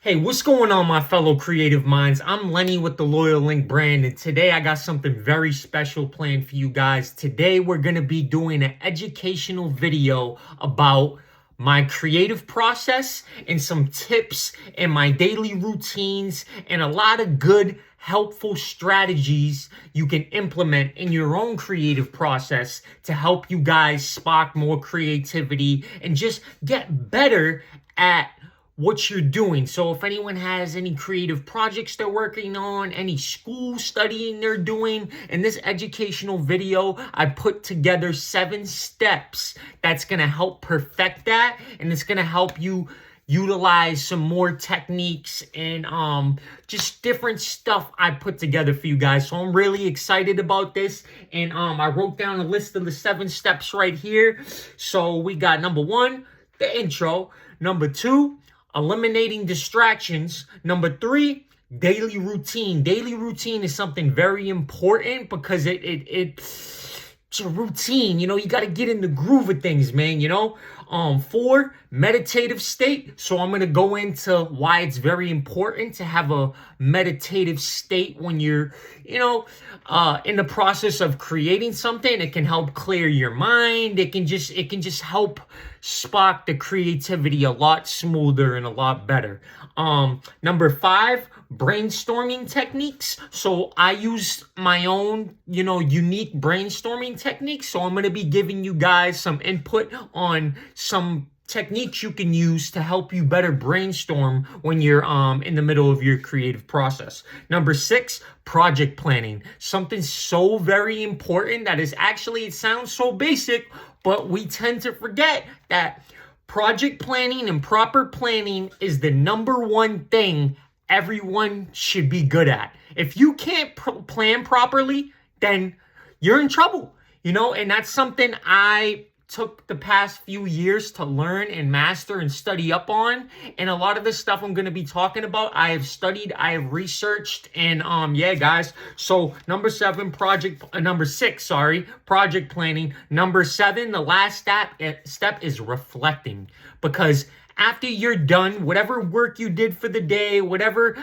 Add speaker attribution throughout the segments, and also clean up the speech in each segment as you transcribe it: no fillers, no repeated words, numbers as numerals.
Speaker 1: Hey, what's going on, my fellow creative minds? I'm Lenny with the Loyal Link brand, and today I got something very special planned for you guys. Today, we're going to be doing an educational video about my creative process and some tips and my daily routines and a lot of good, helpful strategies you can implement in your own creative process to help you guys spark more creativity and just get better at what you're doing. So if anyone has any creative projects they're working on, any school studying they're doing, in this educational video, I put together 7 steps that's going to help perfect that, and it's going to help you utilize some more techniques and just different stuff I put together for you guys. So I'm really excited about this, and I wrote down a list of the 7 steps right here. So we got number 1, the intro. Number 2, eliminating distractions. Number 3, daily routine. Daily routine is something very important because it's a routine. You know, you got to get in the groove of things, man, you know. 4, meditative state. So I'm going to go into why it's very important to have a meditative state when you're, in the process of creating something. It can help clear your mind. It can just help spark the creativity a lot smoother and a lot better. Number 5, brainstorming techniques. So I use my own, unique brainstorming techniques. So I'm going to be giving you guys some input on some techniques you can use to help you better brainstorm when you're in the middle of your creative process. Number 6, project planning. Something so very important that is actually, it sounds so basic, but we tend to forget that project planning and proper planning is the number one thing everyone should be good at. If you can't plan properly, then you're in trouble, and that's something I took the past few years to learn and master and study up on. And a lot of this stuff I'm going to be talking about, I have studied, I have researched, and yeah, guys. So number 6, project planning. Number 7, the last step is reflecting, because after you're done, whatever work you did for the day, whatever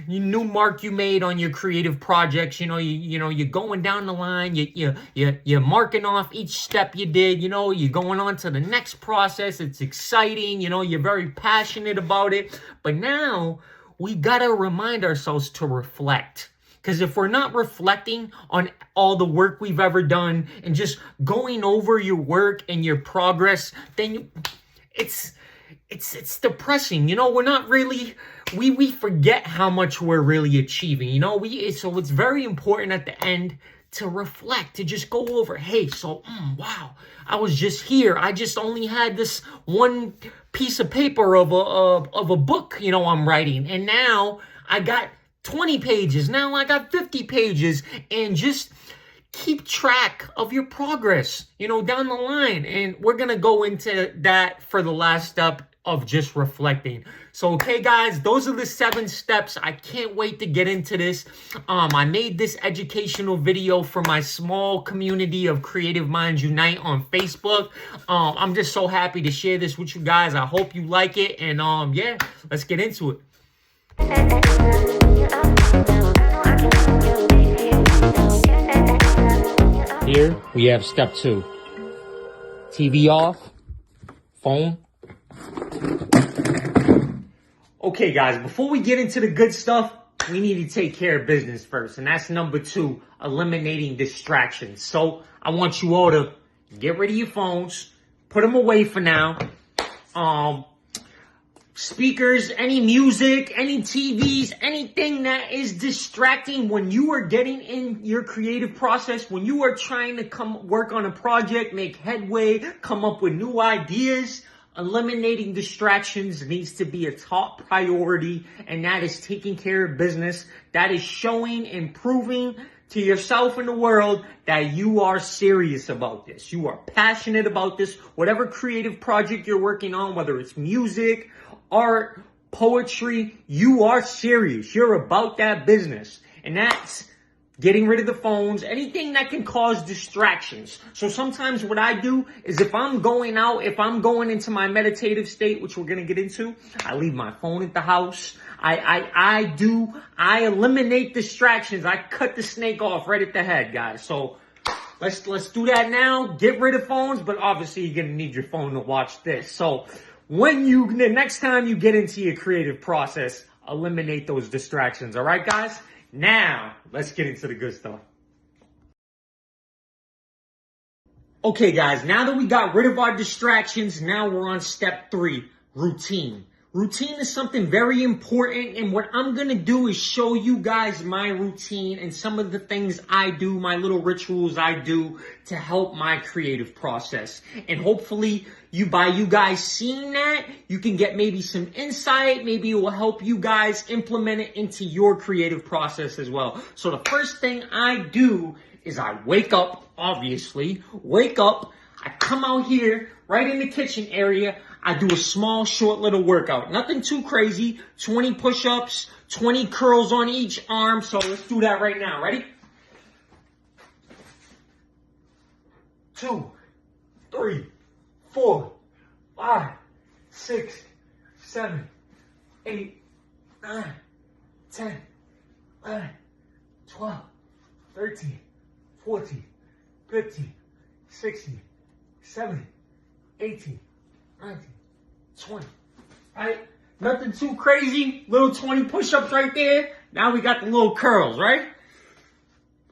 Speaker 1: new mark you made on your creative projects, you're going down the line, you're marking off each step you did, you're going on to the next process. It's exciting, you're very passionate about it. But now we gotta remind ourselves to reflect. Because if we're not reflecting on all the work we've ever done and just going over your work and your progress, then it's depressing. We're not really, we forget how much we're really achieving. So it's very important at the end to reflect, to just go over, hey, so, wow, I was just here. I just only had this one piece of paper of a book, I'm writing. And now I got 20 pages. Now I got 50 pages. And just keep track of your progress, down the line. And we're going to go into that for the last step of just reflecting. So, okay, guys, those are the 7 steps. I can't wait to get into this. I made this educational video for my small community of Creative Minds Unite on Facebook. I'm just so happy to share this with you guys. I hope you like it. And yeah, let's get into it. Here we have step 2. TV off, phone. Okay, guys, before we get into the good stuff, we need to take care of business first. And that's number 2, eliminating distractions. So I want you all to get rid of your phones, put them away for now. Speakers, any music, any TVs, anything that is distracting when you are getting in your creative process, when you are trying to work on a project, make headway, come up with new ideas. Eliminating distractions needs to be a top priority, and that is taking care of business. That is showing and proving to yourself and the world that you are serious about this. You are passionate about this. Whatever creative project you're working on, whether it's music, art, poetry, you are serious. You're about that business. And that's getting rid of the phones, anything that can cause distractions. So sometimes what I do is if I'm going out, if I'm going into my meditative state, which we're going to get into, I leave my phone at the house. I eliminate distractions. I cut the snake off right at the head, guys. So let's do that now. Get rid of phones, but obviously you're going to need your phone to watch this. So the next time you get into your creative process, eliminate those distractions. All right, guys? Now, let's get into the good stuff. Okay, guys, now that we got rid of our distractions, now we're on step 3, routine. Routine is something very important, and what I'm going to do is show you guys my routine and some of the things I do, my little rituals I do to help my creative process. And hopefully, by you guys seeing that, you can get maybe some insight. Maybe it will help you guys implement it into your creative process as well. So the first thing I do is I wake up, obviously. I come out here, right in the kitchen area. I do a small, short little workout. Nothing too crazy. 20 push-ups, 20 curls on each arm. So let's do that right now. Ready? 2, 3, 4, 5, 6, 7, 8, 9, 10, 11, 12, 13, 14, 15, 16, 17, 18, 19, 20. Right? Nothing too crazy. Little 20 push-ups right there. Now we got the little curls, right?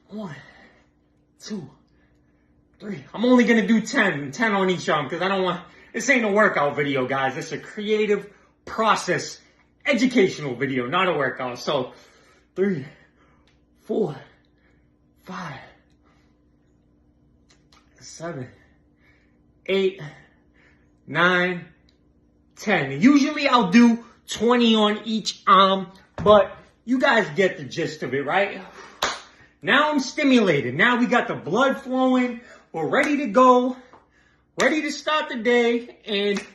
Speaker 1: 1, 2, 3. I'm only going to do 10 on each arm because I don't want... This ain't a workout video, guys. It's a creative process, educational video, not a workout. So, 3, 4, 5, 7, 8, 9, 10. Usually I'll do 20 on each arm, but you guys get the gist of it, right? Now I'm stimulated. Now we got the blood flowing. We're ready to go, ready to start the day, and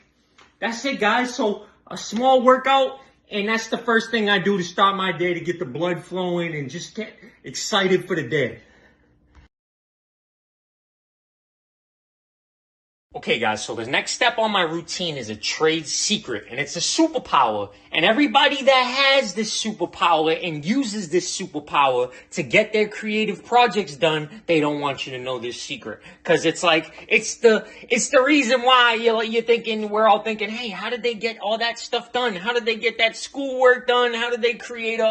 Speaker 1: that's it, guys. So a small workout, and that's the first thing I do to start my day to get the blood flowing and just get excited for the day. Okay, guys, so the next step on my routine is a trade secret, and it's a superpower. And everybody that has this superpower and uses this superpower to get their creative projects done, they don't want you to know this secret. Because it's like, it's the reason why we're all thinking, hey, how did they get all that stuff done? How did they get that schoolwork done? How did they create a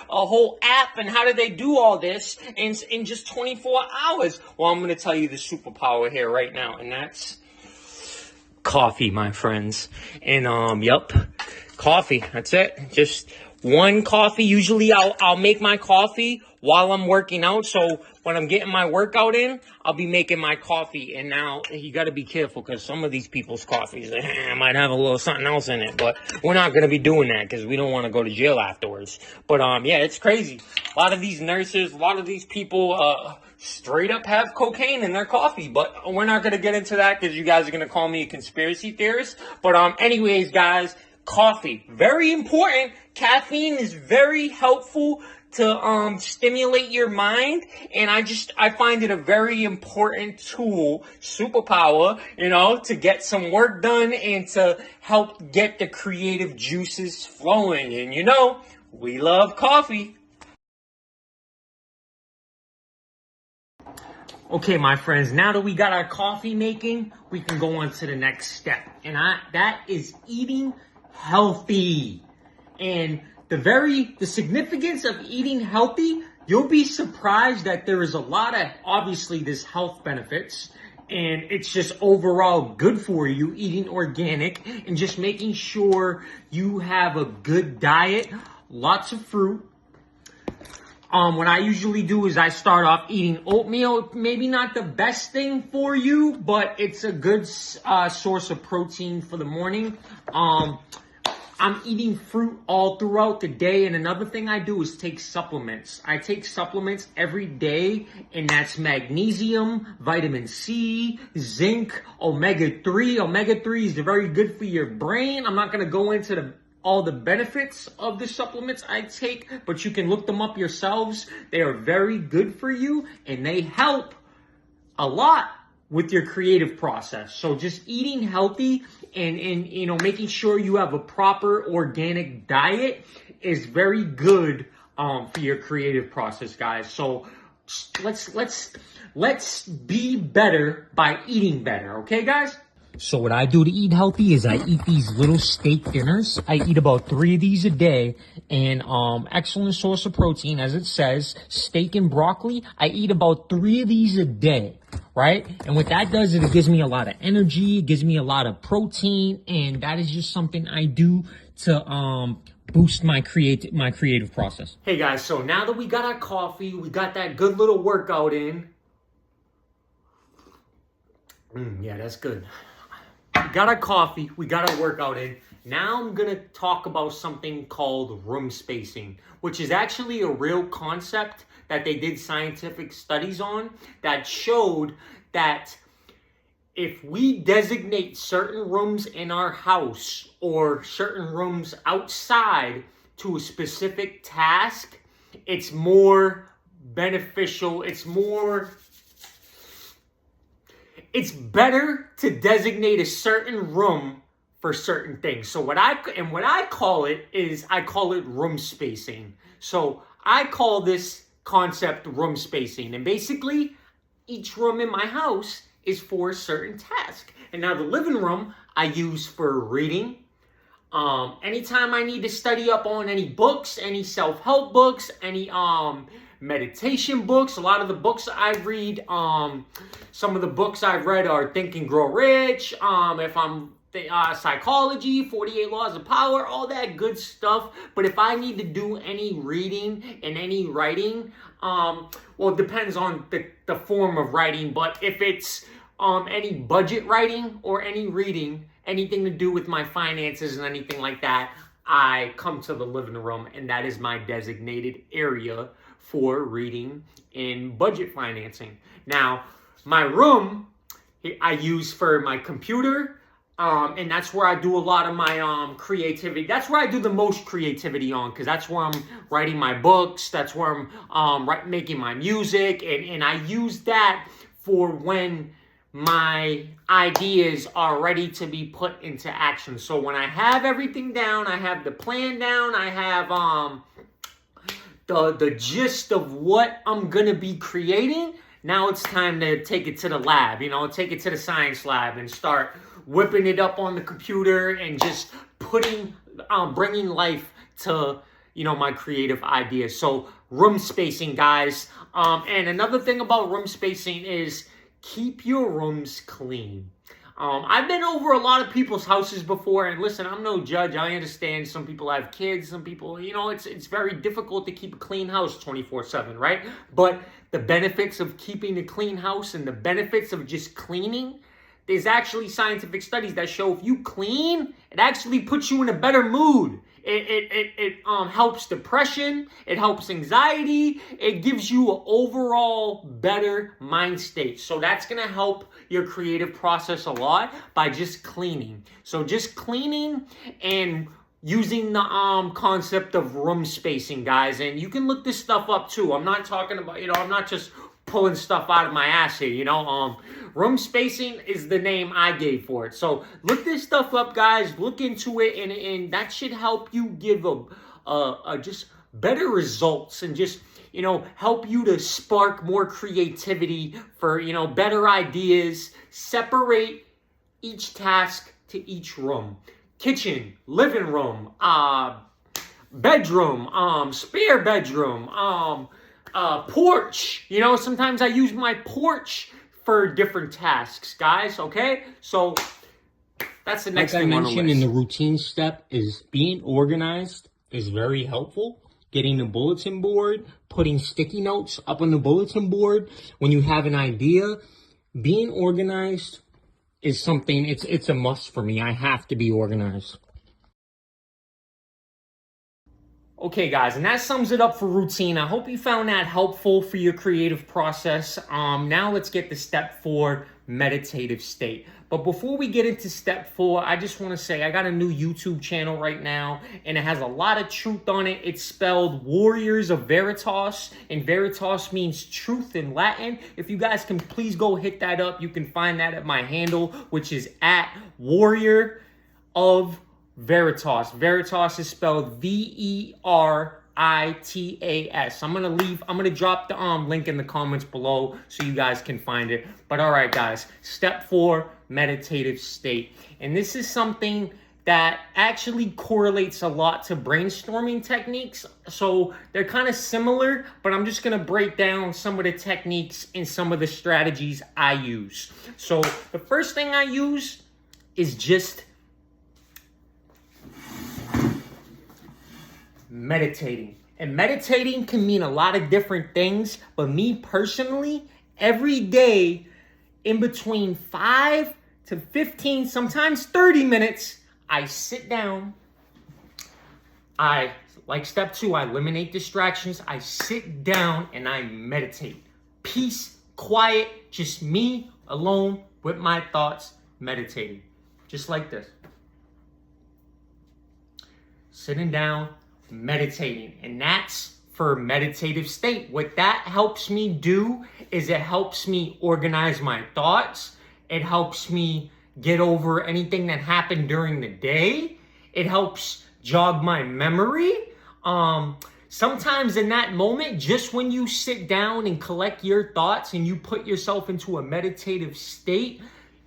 Speaker 1: whole app? And how did they do all this in just 24 hours? Well, I'm going to tell you the superpower here right now, and that's coffee, my friends. And coffee. That's it. Just one coffee. Usually I'll make my coffee while I'm working out. So when I'm getting my workout in, I'll be making my coffee. And now you got to be careful because some of these people's coffees might have a little something else in it. But we're not going to be doing that because we don't want to go to jail afterwards. But yeah, it's crazy. A lot of these nurses, a lot of these people straight up have cocaine in their coffee. But we're not going to get into that because you guys are going to call me a conspiracy theorist. But anyways, guys, coffee, very important. Caffeine is very helpful to stimulate your mind, and I find it a very important tool, superpower, to get some work done and to help get the creative juices flowing. And we love coffee. Okay, my friends, now that we got our coffee making, we can go on to the next step, and that is eating healthy. And the significance of eating healthy, you'll be surprised that there is a lot of, obviously, there's health benefits, and it's just overall good for you, eating organic, and just making sure you have a good diet, lots of fruit. What I usually do is I start off eating oatmeal. Maybe not the best thing for you, but it's a good source of protein for the morning. I'm eating fruit all throughout the day, and another thing I do is take supplements. I take supplements every day, and that's magnesium, vitamin C, zinc, omega-3. Omega-3 is very good for your brain. I'm not going to go into all the benefits of the supplements I take, but you can look them up yourselves. They are very good for you and they help a lot with your creative process. So just eating healthy and making sure you have a proper organic diet is very good for your creative process, guys. So let's be better by eating better, okay, guys? So what I do to eat healthy is I eat these little steak dinners. I eat about 3 of these a day, and excellent source of protein, as it says, steak and broccoli. I eat about 3 of these a day, right? And what that does is it gives me a lot of energy, it gives me a lot of protein, and that is just something I do to boost my creative process. Hey guys, so now that we got our coffee, we got that good little workout in. Yeah, that's good. We got our coffee, we got our workout in. Now I'm gonna talk about something called room spacing, which is actually a real concept that they did scientific studies on that showed that if we designate certain rooms in our house or certain rooms outside to a specific task, it's more beneficial, it's better to designate a certain room for certain things. So what I call it is, I call it room spacing. So I call this concept room spacing. And basically, each room in my house is for a certain task. And now the living room I use for reading. Anytime I need to study up on any books, any self-help books, any meditation books. A lot of the books I read, some of the books I've read are Think and Grow Rich, if I'm psychology, 48 Laws of Power, all that good stuff. But if I need to do any reading and any writing, well, it depends on the form of writing, but if it's any budget writing or any reading, anything to do with my finances and anything like that, I come to the living room, and that is my designated area for reading and budget financing. Now, my room I use for my computer, and that's where I do a lot of my creativity. That's where I do the most creativity on, because that's where I'm writing my books. That's where I'm making my music, and I use that for when my ideas are ready to be put into action. So when I have everything down, I have the plan down, I have the gist of what I'm gonna be creating. Now it's time to take it to the lab, take it to the science lab and start whipping it up on the computer and just bringing life to, my creative ideas. So room spacing, guys. And another thing about room spacing is keep your rooms clean. I've been over a lot of people's houses before, and listen, I'm no judge. I understand some people have kids, some people, it's very difficult to keep a clean house 24/7, right? But the benefits of keeping a clean house and the benefits of just cleaning, there's actually scientific studies that show if you clean, it actually puts you in a better mood. It helps depression, it helps anxiety, it gives you an overall better mind state. So that's gonna help your creative process a lot by just cleaning. So just cleaning and using the concept of room spacing, guys. And you can look this stuff up too. I'm not talking about, I'm not just pulling stuff out of my ass here, room spacing is the name I gave for it. So look this stuff up, guys. Look into it, and that should help you give a just better results and just, help you to spark more creativity for, better ideas. Separate each task to each room. Kitchen, living room, bedroom, spare bedroom, porch. Sometimes I use my porch for different tasks, guys, okay? So that's the next thing I mentioned in the routine step is being organized is very helpful. Getting the bulletin board, putting sticky notes up on the bulletin board. When you have an idea, being organized is something, it's a must for me. I have to be organized. Okay, guys, and that sums it up for routine. I hope you found that helpful for your creative process. Now let's get to step 4, meditative state. But before we get into step 4, I just want to say I got a new YouTube channel right now, and it has a lot of truth on it. It's spelled Warriors of Veritas, and Veritas means truth in Latin. If you guys can please go hit that up, you can find that at my handle, which is at Warrior of Veritas. Veritas is spelled Veritas. I'm gonna drop the link in the comments below so you guys can find it. But all right, guys, step 4, meditative state. And this is something that actually correlates a lot to brainstorming techniques. So they're kind of similar, but I'm just gonna break down some of the techniques and some of the strategies I use. So the first thing I use is just meditating. And meditating can mean a lot of different things, but me personally, every day in between 5 to 15, sometimes 30 minutes, I sit down. Like step 2, I eliminate distractions. I sit down and I meditate. Peace, quiet, just me alone with my thoughts, meditating. Just like this. Sitting down, meditating. And that's for meditative state. What that helps me do is it helps me organize my thoughts. It helps me get over anything that happened during the day. It helps jog my memory. Sometimes in that moment, just when you sit down and collect your thoughts and you put yourself into a meditative state,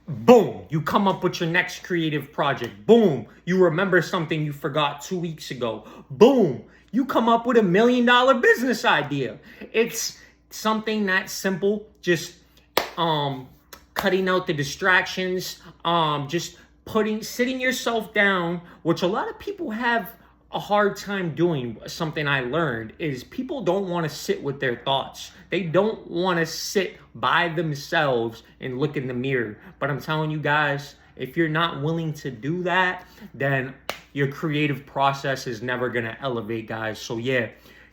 Speaker 1: boom, you come up with your next creative project. Boom, you remember something you forgot 2 weeks ago. Boom, you come up with $1 million business idea. It's something that simple, just cutting out the distractions, just sitting yourself down, which a lot of people have a hard time doing. Something I learned is people don't want to sit with their thoughts. They don't want to sit by themselves and look in the mirror. But I'm telling you guys, if you're not willing to do that, then your creative process is never going to elevate, guys. So yeah,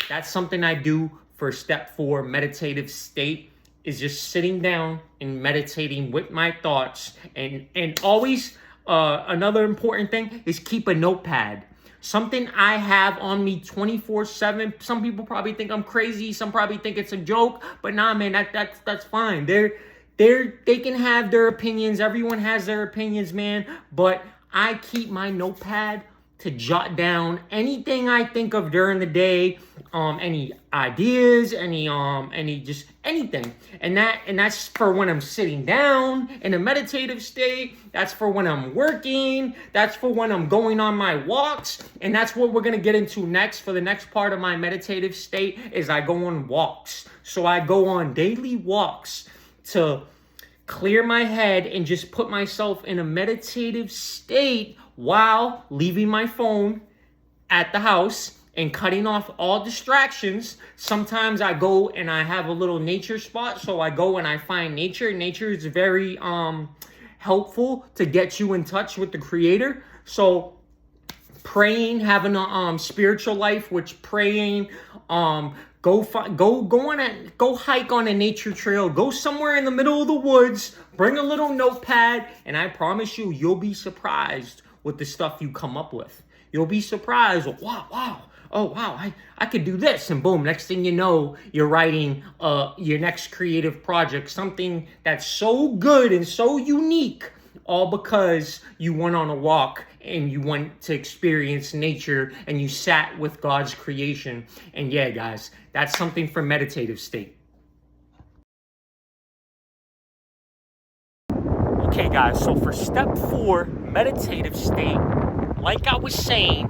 Speaker 1: that's something I do for step 4, meditative state, is just sitting down and meditating with my thoughts. And always, another important thing is keep a notepad. Something I have on me 24/7. Some people probably think I'm crazy. Some probably think it's a joke. But nah, man, that's fine. They can have their opinions. Everyone has their opinions, man. But I keep my notepad to jot down anything I think of during the day, any ideas, any just anything. And that's for when I'm sitting down in a meditative state. That's for when I'm working. That's for when I'm going on my walks. And that's what we're gonna get into next. For the next part of my meditative state is I go on walks. So I go on daily walks to clear my head and just put myself in a meditative state while leaving my phone at the house and cutting off all distractions. Sometimes I go and I have a little nature spot, so I go and I find nature. Nature is very helpful to get you in touch with the Creator. So praying, having a spiritual life, which praying, go hike on a nature trail, go somewhere in the middle of the woods, bring a little notepad, and I promise you, you'll be surprised with the stuff you come up with. You'll be surprised. Wow. Oh, wow, I could do this. And boom, next thing you know, you're writing your next creative project, something that's so good and so unique, all because you went on a walk and you went to experience nature and you sat with God's creation. And yeah, guys, that's something for meditative state. Okay, guys, so for step 4, meditative state, like I was saying,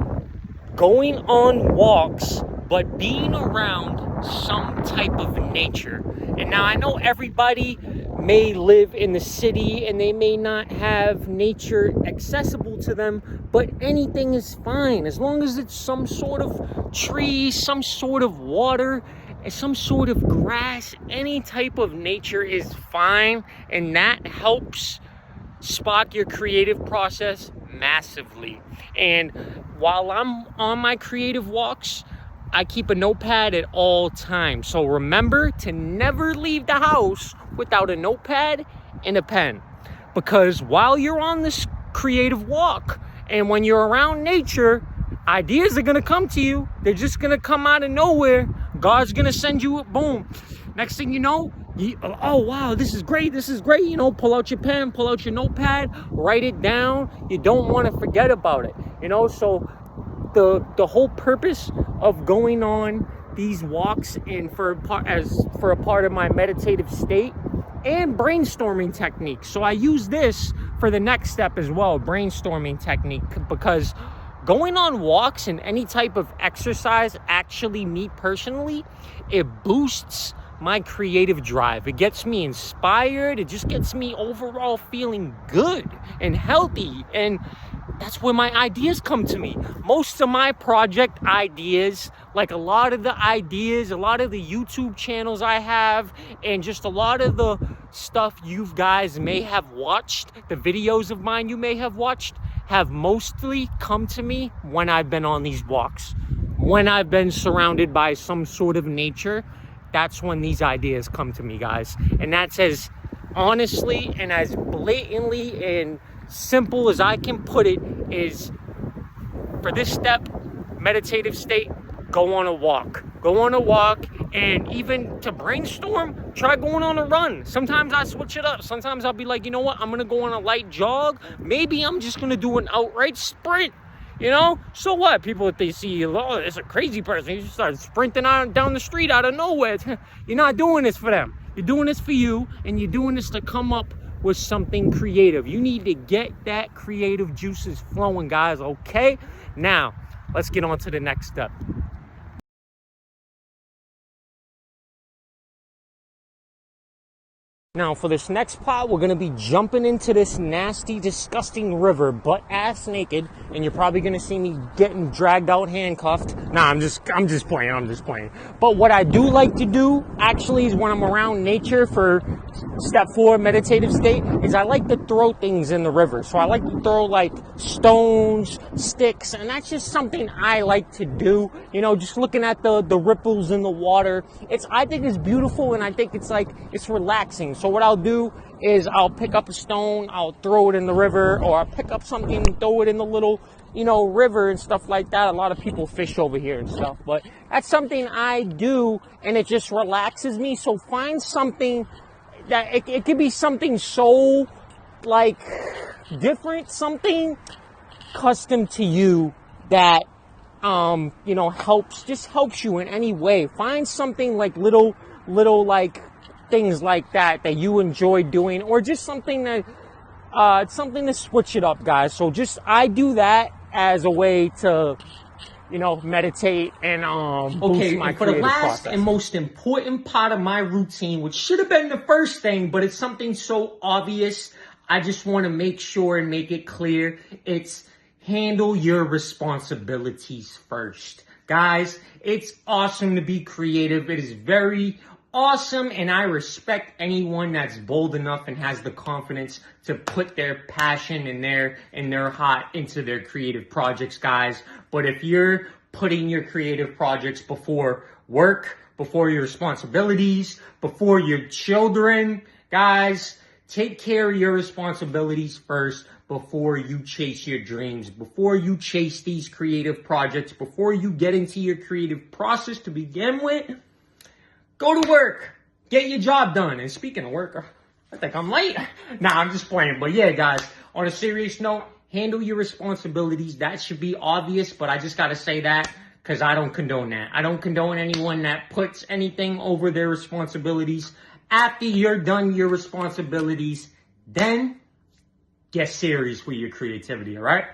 Speaker 1: going on walks, but being around some type of nature. And now I know everybody may live in the city and they may not have nature accessible to them, but anything is fine as long as it's some sort of tree, some sort of water, some sort of grass. Any type of nature is fine, and that helps spark your creative process massively. And while I'm on my creative walks, I keep a notepad at all times. So remember to never leave the house without a notepad and a pen. Because while you're on this creative walk and when you're around nature, ideas are going to come to you. They're just going to come out of nowhere. God's going to send you a boom. Next thing you know, oh, wow, this is great. This is great. You know, pull out your pen, pull out your notepad, write it down. You don't want to forget about it. You know, so the whole purpose of going on these walks and for a part of my meditative state and brainstorming technique. So I use this for the next step as well, brainstorming technique, because going on walks and any type of exercise, actually, me personally, it boosts my creative drive. It gets me inspired. It just gets me overall feeling good and healthy. And that's where my ideas come to me. Most of my project ideas, like a lot of the ideas, a lot of the YouTube channels I have, and just a lot of the stuff you guys may have watched, the videos of mine you may have watched, have mostly come to me when I've been on these walks. When I've been surrounded by some sort of nature, that's when these ideas come to me, guys. And that's as honestly and as blatantly and simple as I can put it, is for this step, meditative state, go on a walk. Go on a walk, and even to brainstorm, try going on a run. Sometimes I switch it up. Sometimes I'll be like, you know what, I'm gonna go on a light jog. Maybe I'm just gonna do an outright sprint. You know, so what? People, if they see, oh, it's a crazy person, you just start sprinting down the street out of nowhere. You're not doing this for them. You're doing this for you, and you're doing this to come up with something creative. You need to get that creative juices flowing, guys, okay? Now, let's get on to the next step. Now, for this next part, we're going to be jumping into this nasty, disgusting river, butt-ass naked, and you're probably going to see me getting dragged out handcuffed. Nah, I'm just playing. But what I do like to do, actually, is when I'm around nature for step 4, meditative state, is I like to throw things in the river. So I like to throw, like, stones, sticks, and that's just something I like to do. You know, just looking at the ripples in the water. I think it's beautiful, and I think it's relaxing. So what I'll do is I'll pick up a stone, I'll throw it in the river, or I'll pick up something and throw it in the little, you know, river and stuff like that. A lot of people fish over here and stuff, but that's something I do, and it just relaxes me. So find something that, it could be something so, like, different, something custom to you that, you know, helps you in any way. Find something like little, like, things like that you enjoy doing, or just something that something to switch it up, guys. So I do that as a way to, you know, meditate and boost my creative process. For the last and most important part of my routine, which should have been the first thing, but it's something so obvious, I just want to make sure and make it clear. It's handle your responsibilities first. Guys, it's awesome to be creative. It is very awesome, and I respect anyone that's bold enough and has the confidence to put their passion and their heart into their creative projects, guys. But if you're putting your creative projects before work, before your responsibilities, before your children, guys, take care of your responsibilities first before you chase your dreams, before you chase these creative projects, before you get into your creative process to begin with. Go to work. Get your job done. And speaking of work, I think I'm late. Nah, I'm just playing. But yeah, guys, on a serious note, handle your responsibilities. That should be obvious, but I just got to say that because I don't condone that. I don't condone anyone that puts anything over their responsibilities. After you're done your responsibilities, then get serious with your creativity, all right?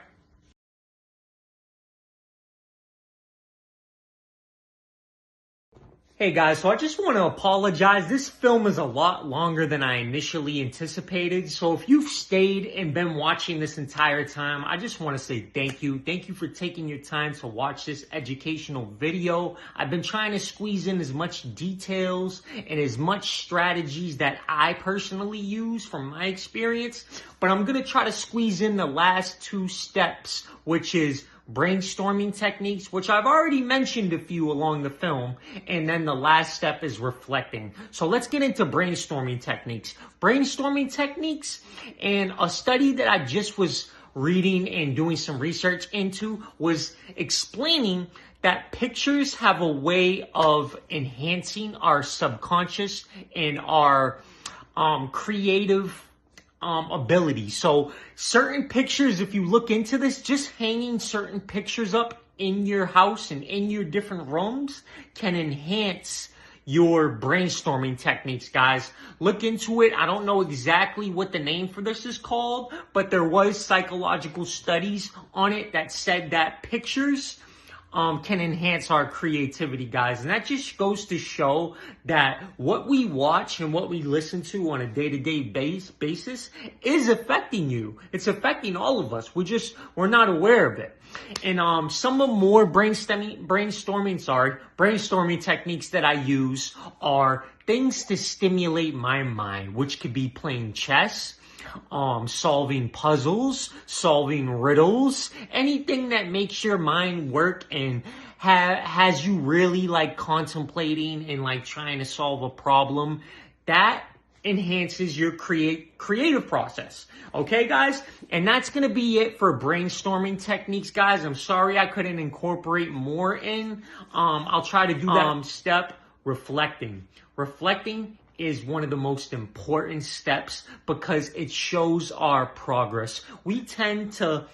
Speaker 1: Hey guys, so I just want to apologize. This film is a lot longer than I initially anticipated. So if you've stayed and been watching this entire time, I just want to say thank you. Thank you for taking your time to watch this educational video. I've been trying to squeeze in as much details and as much strategies that I personally use from my experience, but I'm going to try to squeeze in the last 2 steps, which is brainstorming techniques, which I've already mentioned a few along the film, and then the last step is reflecting. So let's get into brainstorming techniques. Brainstorming techniques, and a study that I just was reading and doing some research into was explaining that pictures have a way of enhancing our subconscious and our creative ability. So certain pictures, if you look into this, just hanging certain pictures up in your house and in your different rooms can enhance your brainstorming techniques, guys. Look into it. I don't know exactly what the name for this is called, but there was psychological studies on it that said that pictures can enhance our creativity, guys. And that just goes to show that what we watch and what we listen to on a day-to-day basis is affecting you. It's affecting all of us. We're not aware of it. And some of more brainstorming techniques that I use are things to stimulate my mind, which could be playing chess, solving puzzles, solving riddles, anything that makes your mind work and has you really like contemplating and like trying to solve a problem. That enhances your creative process. Okay, guys? And that's going to be it for brainstorming techniques, guys. I'm sorry I couldn't incorporate more in. I'll try to do that step. Reflecting. Reflecting is one of the most important steps because it shows our progress. We tend to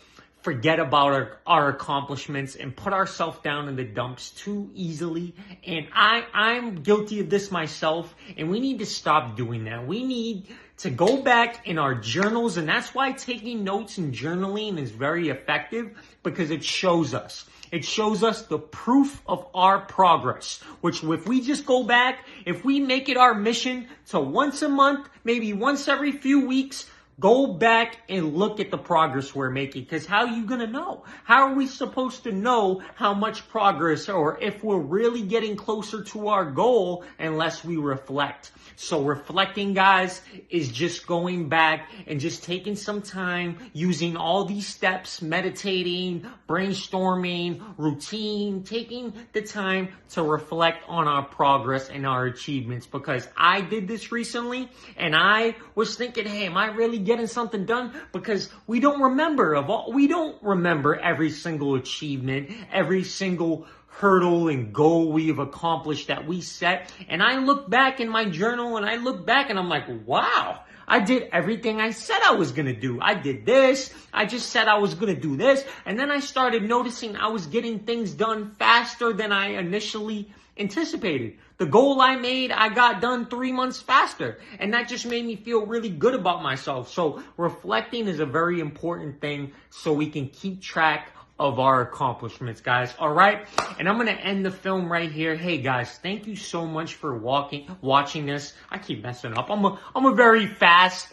Speaker 1: forget about our accomplishments and put ourselves down in the dumps too easily. And I'm guilty of this myself, and we need to stop doing that. We need to go back in our journals, and that's why taking notes and journaling is very effective, because it shows us. It shows us the proof of our progress, which if we just go back, if we make it our mission to once a month, maybe once every few weeks, go back and look at the progress we're making. Because how are you going to know? How are we supposed to know how much progress or if we're really getting closer to our goal unless we reflect? So reflecting, guys, is just going back and just taking some time using all these steps, meditating, brainstorming, routine, taking the time to reflect on our progress and our achievements. Because I did this recently and I was thinking, hey, am I really getting something done? Because we don't remember every single achievement, every single hurdle and goal we've accomplished that we set. And I look back in my journal and I look back and I'm like, wow, I did everything I said I was going to do. I did this. I just said I was going to do this. And then I started noticing I was getting things done faster than I initially anticipated. The goal I made, I got done 3 months faster. And that just made me feel really good about myself. So reflecting is a very important thing so we can keep track of our accomplishments, guys. All right. And I'm going to end the film right here. Hey guys, thank you so much for watching this. I keep messing up. I'm a very fast,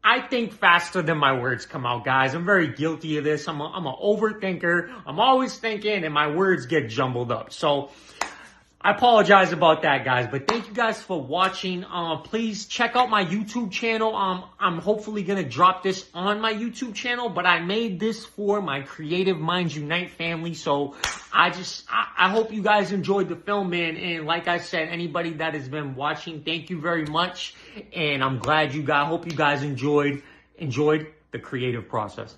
Speaker 1: I think faster than my words come out, guys. I'm very guilty of this. I'm an overthinker. I'm always thinking and my words get jumbled up. So I apologize about that, guys, but thank you guys for watching. Please check out my YouTube channel. I'm hopefully going to drop this on my YouTube channel, but I made this for my Creative Minds Unite family. So I hope you guys enjoyed the film, man. And like I said, anybody that has been watching, thank you very much. And I'm glad hope you guys enjoyed the creative process.